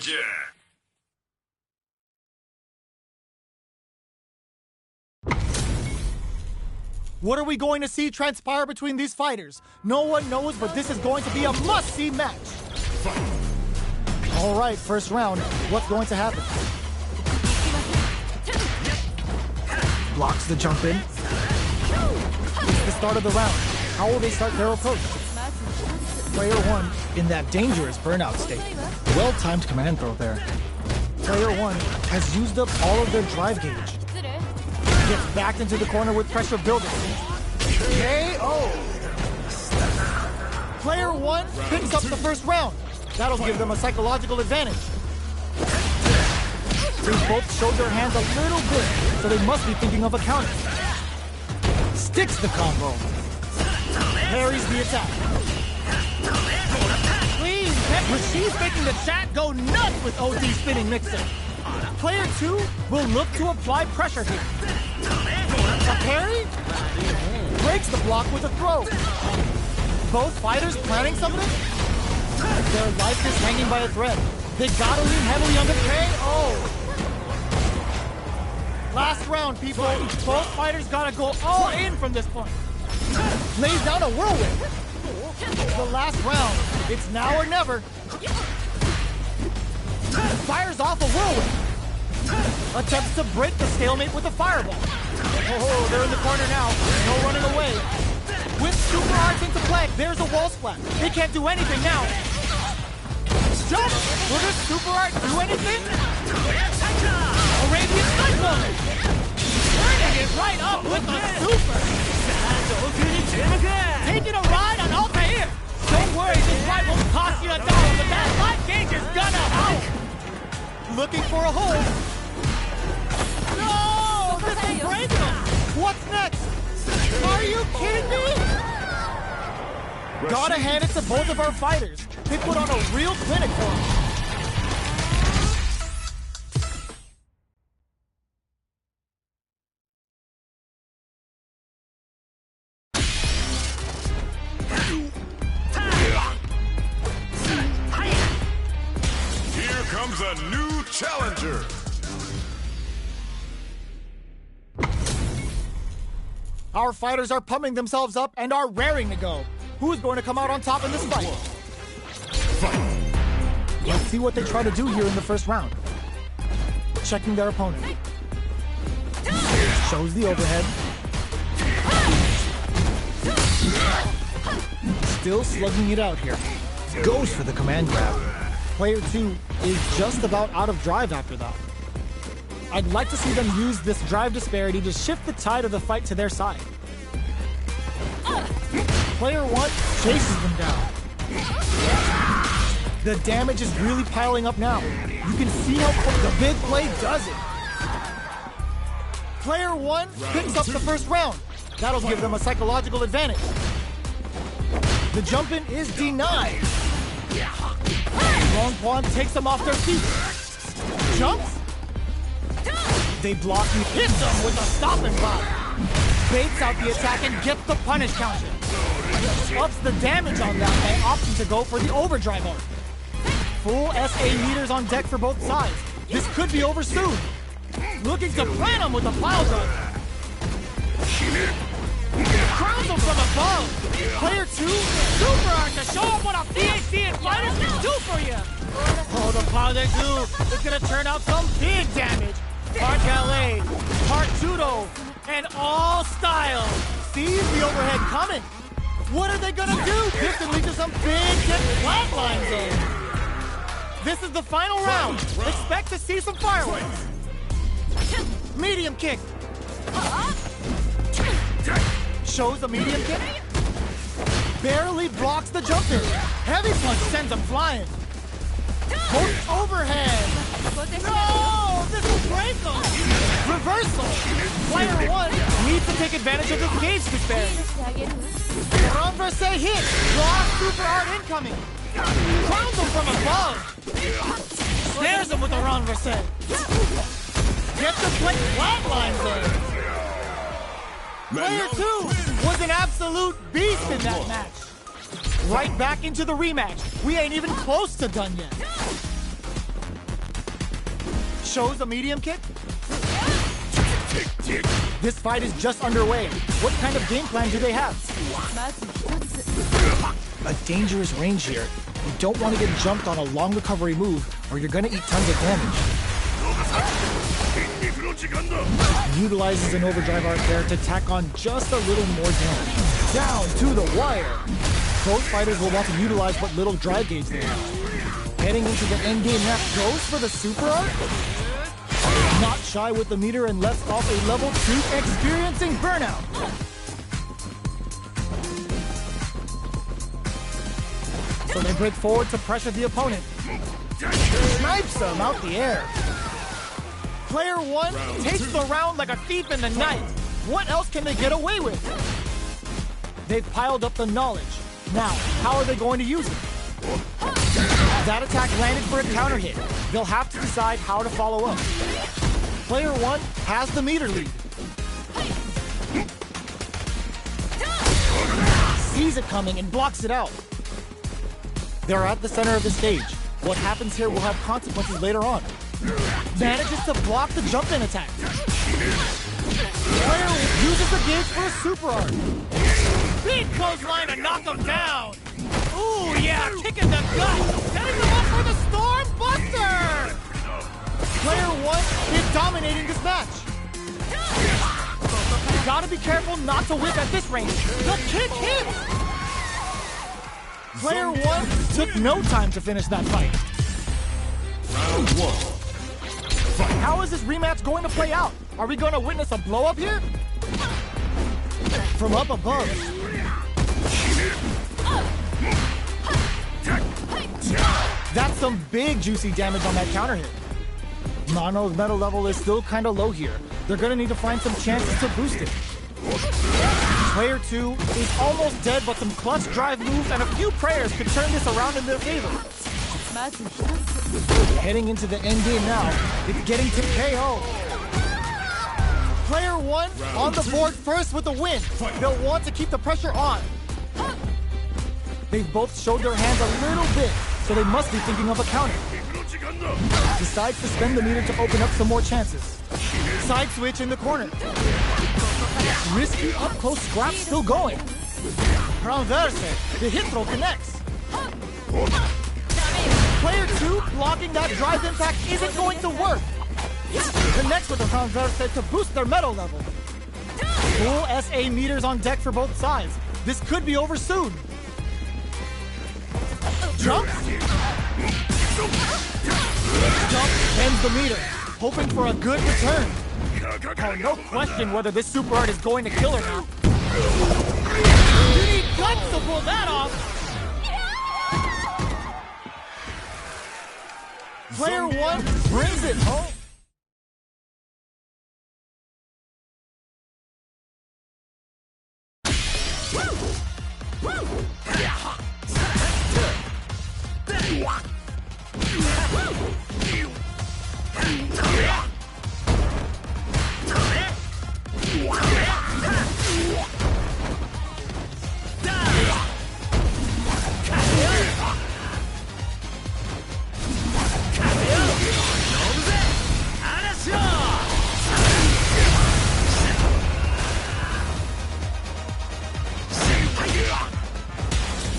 challenger. What are we going to see transpire between these fighters? No one knows, but this is going to be a must-see match. All right, first round. What's going to happen? Blocks the jump in. It's the start of the round. How will they start their approach? Player 1 in that dangerous burnout state. Well-timed command throw there. Player 1 has used up all of their drive gauge. Gets backed into the corner with pressure building. KO! Player 1 picks up the first round. That'll give them a psychological advantage. They both showed their hands a little bit, so they must be thinking of a counter. Sticks the combo. Parries the attack. Please, Rashi's making the chat go nuts with OD spinning mixer. Player 2 will look to apply pressure here. A parry? Breaks the block with a throw. Both fighters planning something? Their life is hanging by a thread. They gotta lean heavily on the KO. Last round, people. Both fighters gotta go all in from this point. Lays down a whirlwind. The last round. It's now or never. Fires off a whirlwind. Attempts to break the stalemate with a fireball. Oh, they're in the corner now. No running away. With super arts into play, there's a wall splat. They can't do anything now. Jump! Will this super art do anything? Arabian cyclone! Turning it right up with the super! Taking a ride on Altair! Don't worry, this ride won't cost you $1, but that life gauge is gonna help! Looking for a hold. No! This will break them! What's next? Are you kidding me? Gotta hand it to both of our fighters. They put on a real clinic for us. Here comes a new challenger. Our fighters are pumping themselves up and are raring to go. Who's going to come out on top in this fight? Let's see what they try to do here in the first round. Checking their opponent. Shows the overhead. Still slugging it out here. Goes for the command grab. Player 2 is just about out of drive after that. I'd like to see them use this drive disparity to shift the tide of the fight to their side. Player 1 chases them down. The damage is really piling up now. You can see how the big play does it. Player 1 picks up the first round. That'll give them a psychological advantage. The jump-in is denied. Long Quan takes them off their feet. Jumps. They block and hit them with a stopping block. Baits out the attack and gets the punish counter. Ups the damage on that by opting to go for the overdrive arc. Full SA meters on deck for both sides. This could be over soon. Looking to plant him with a pile driver. Crowns him from above. Player 2, super arc to show him what a PhD in fighters can do for you. Oh, the pile they do is gonna turn out some big damage. Part LA, part judo, and all styles. Sees the overhead coming. What are they gonna do? This can lead to some big hit flatline zone. This is the final round. Expect to see some fireworks. Medium kick. Shows a medium kick. Barely blocks the jump in. Heavy punch sends him flying. Hook overhead. No! This will break him. Reversal. Player 1 needs to take advantage of this gauge disparity. Renverse hit. Block super art incoming. Crowns him from above. Snares him with a renverse. Gets the quick flatline zone. Player 2 was an absolute beast in that match. Right back into the rematch. We ain't even close to done yet. shows a medium kick? This fight is just underway. What kind of game plan do they have? A dangerous range here. You don't want to get jumped on a long recovery move or you're going to eat tons of damage. Utilizes an overdrive arc there to tack on just a little more damage. Down to the wire. Both fighters will want to utilize what little drive gauge they have. Heading into the endgame now, goes for the super arc. Not shy with the meter and lets off a level 2 experiencing burnout. So they break forward to pressure the opponent. Snipes them out the air. Player 1 takes the round like a thief in the night. What else can they get away with? They've piled up the knowledge. Now, how are they going to use it? That attack landed for a counter hit. They'll have to decide how to follow up. Player 1 has the meter lead. Sees it coming and blocks it out. They're at the center of the stage. What happens here will have consequences later on. Manages to block the jump-in attack. Player uses the gauge for a super arc. Big clothesline to knock him down. Ooh, yeah, kick in the gut. Setting them up for the Storm Buster. Player 1 is dominating this match. You gotta be careful not to whip at this range. The kick hits. Player 1 took no time to finish that fight. Round 1. How is this rematch going to play out? Are we going to witness a blow-up here? From up above. That's some big juicy damage on that counter hit. Mano's metal level is still kind of low here. They're going to need to find some chances to boost it. Player 2 is almost dead, but some clutch drive moves and a few prayers could turn this around in their favor. Heading into the end game now, it's getting to KO. Player 1 on the board first with the win. They'll want to keep the pressure on. They've both showed their hands a little bit, so they must be thinking of a counter. Decides to spend the meter to open up some more chances. Side switch in the corner. Risky up-close scrap still going. Transverse, the hit throw connects. Player 2 blocking that drive impact isn't going to work. Connects with the transverse to boost their metal level. Full SA meters on deck for both sides. This could be over soon. Jump. Jump ends the meter, hoping for a good return. Oh, no question whether this super art is going to kill her now. You need guts to pull that off. Player 1 brings it home.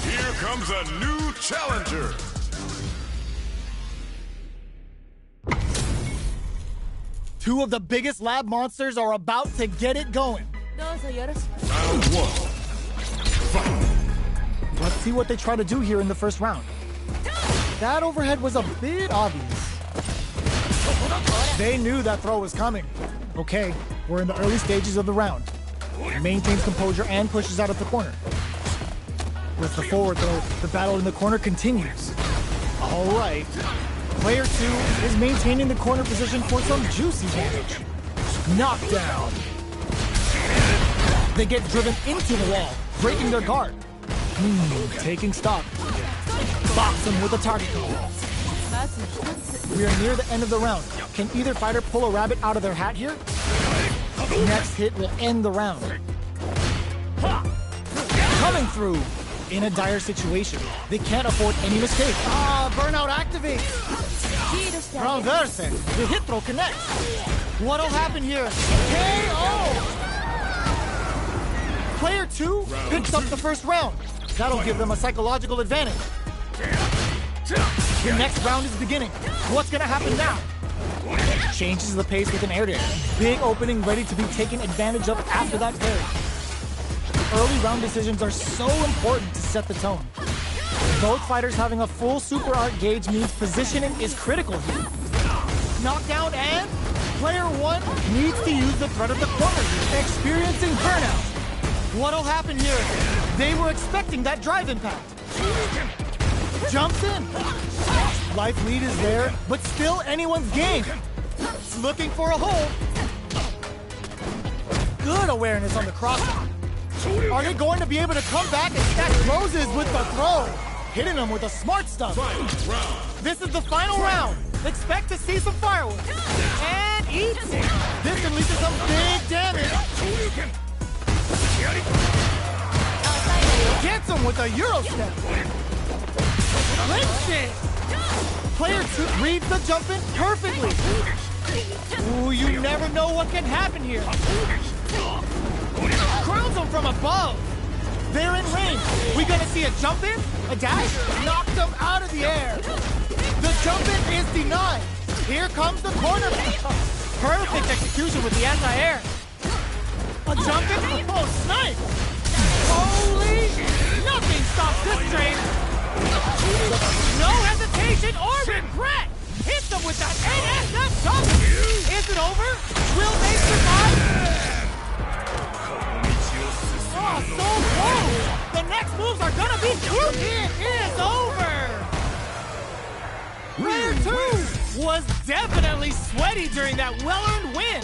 Here comes a new challenger. Two of the biggest lab monsters are about to get it going. Round 1. Fight. Let's see what they try to do here in the first round. That overhead was a bit obvious. They knew that throw was coming. Okay, we're in the early stages of the round. Maintains composure and pushes out of the corner. With the forward throw, the battle in the corner continues. All right. Player 2 is maintaining the corner position for some juicy damage. Knockdown. They get driven into the wall, breaking their guard. Taking stock. Box them with a target call. We are near the end of the round. Can either fighter pull a rabbit out of their hat here? Next hit will end the round. Coming through. In a dire situation, they can't afford any mistake. Burnout activates. Renverse. The hit throw connects. What'll happen here? KO! Player 2 picks up the first round. That'll give them a psychological advantage. The next round is beginning. What's gonna happen now? Changes the pace with an air dare. Big opening ready to be taken advantage of after that parry. Early round decisions are so important to set the tone. Both fighters having a full super art gauge means positioning is critical here. Knockdown and player 1 needs to use the threat of the corner, experiencing burnout. What'll happen here? They were expecting that drive impact. Jumps in. Life lead is there, but still anyone's game. Looking for a hold. Good awareness on the crossover. Are they going to be able to come back and stack roses with the throw? Hitting them with the smart stuff. This is the final round. Expect to see some fireworks. And eats. This can lead to some big damage. Gets him with a Euro step. Clinch it. Player 2 reads the jump in perfectly. Ooh, you never know what can happen here. Crowns him from above. They're in range. We gonna see a jump in? A dash? Knocked him out of the air. The jump in is denied. Here comes the corner. Perfect execution with the anti-air. A jump in? Oh, snipe! Holy! Nothing stops this train. No hesitation or regret. Hit them with that NSF jump. Is it over? Will they survive? Oh, so close! The next moves are gonna be crucial! It is over! Player 2 was definitely sweaty during that well-earned win.